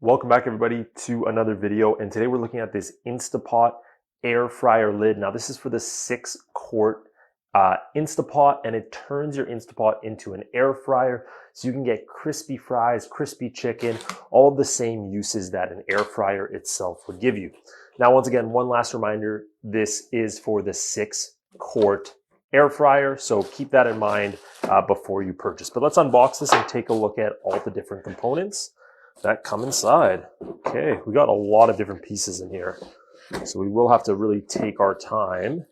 Welcome back everybody to another video, and today we're looking at this Instapot air fryer lid. Now this is for the 6-quart Instapot, and it turns your Instapot into an air fryer so you can get crispy fries, crispy chicken, all of the same uses that an air fryer itself would give you. Now once again, one last reminder, this is for the 6-quart air fryer, so keep that in mind before you purchase. But let's unbox this and take a look at all the different components that come inside. Okay, we got a lot of different pieces in here, so we will have to really take our time.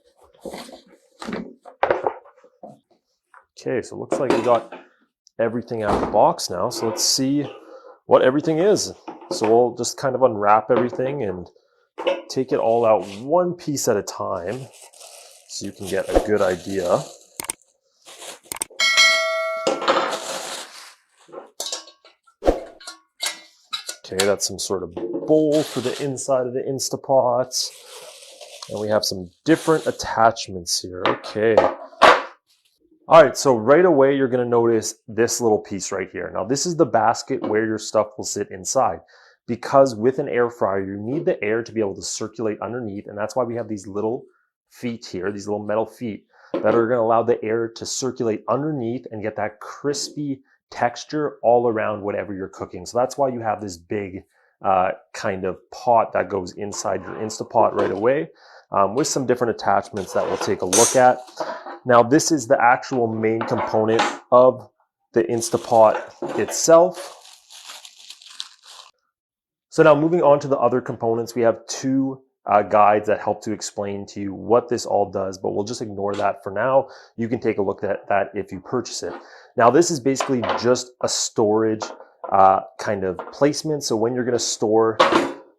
Okay, so it looks like we got everything out of the box now, so let's see what everything is. So we'll just kind of unwrap everything and take it all out one piece at a time so you can get a good idea. Okay, that's some sort of bowl for the inside of the Instapots. And we have some different attachments here. Okay. All right, so right away you're gonna notice this little piece right here. Now this is the basket where your stuff will sit inside. Because with an air fryer, you need the air to be able to circulate underneath, and that's why we have these little feet here, these little metal feet that are gonna allow the air to circulate underneath and get that crispy texture all around whatever you're cooking. So that's why you have this big kind of pot that goes inside your Instapot right away with some different attachments that we'll take a look at. Now this is the actual main component of the Instapot itself. So now moving on to the other components, we have two guides that help to explain to you what this all does, but we'll just ignore that for now. You can take a look at that if you purchase it. Now this is basically just a storage kind of placement. So when you're gonna store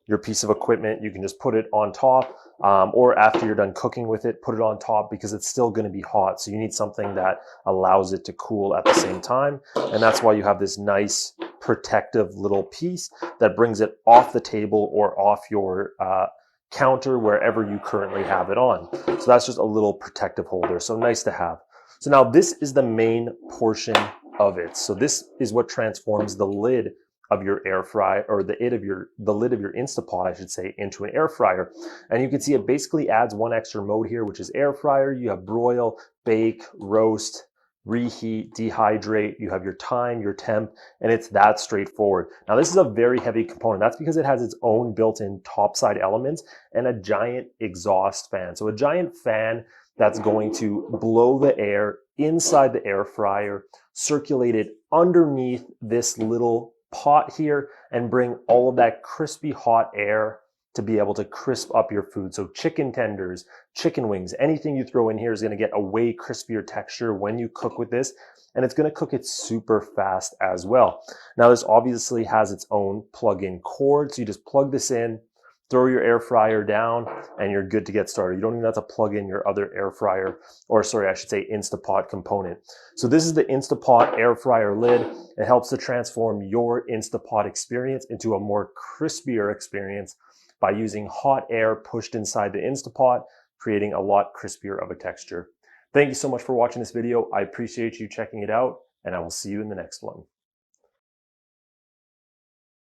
your piece of equipment, you can just put it on top, or after you're done cooking with it, put it on top because it's still gonna be hot. So you need something that allows it to cool at the same time. And that's why you have this nice protective little piece that brings it off the table or off your counter wherever you currently have it on. So that's just a little protective holder, so nice to have. So now this is the main portion of it. So this is what transforms the lid of your air fryer, or the lid of your Instapot, I should say, into an air fryer. And you can see it basically adds one extra mode here, which is air fryer. You have broil, bake, roast, reheat, dehydrate, you have your time, your temp, and it's that straightforward. Now this is a very heavy component. That's because it has its own built-in topside elements and a giant exhaust fan. So a giant fan that's going to blow the air inside the air fryer, circulate it underneath this little pot here, and bring all of that crispy hot air to be able to crisp up your food. So chicken tenders, chicken wings, anything you throw in here is gonna get a way crispier texture when you cook with this, and it's gonna cook it super fast as well. Now this obviously has its own plug-in cord, so you just plug this in, throw your air fryer down, and you're good to get started. You don't even have to plug in your other air fryer, or sorry, I should say Instapot component. So this is the Instapot air fryer lid. It helps to transform your Instapot experience into a more crispier experience by using hot air pushed inside the Instapot, creating a lot crispier of a texture. Thank you so much for watching this video. I appreciate you checking it out, and I will see you in the next one.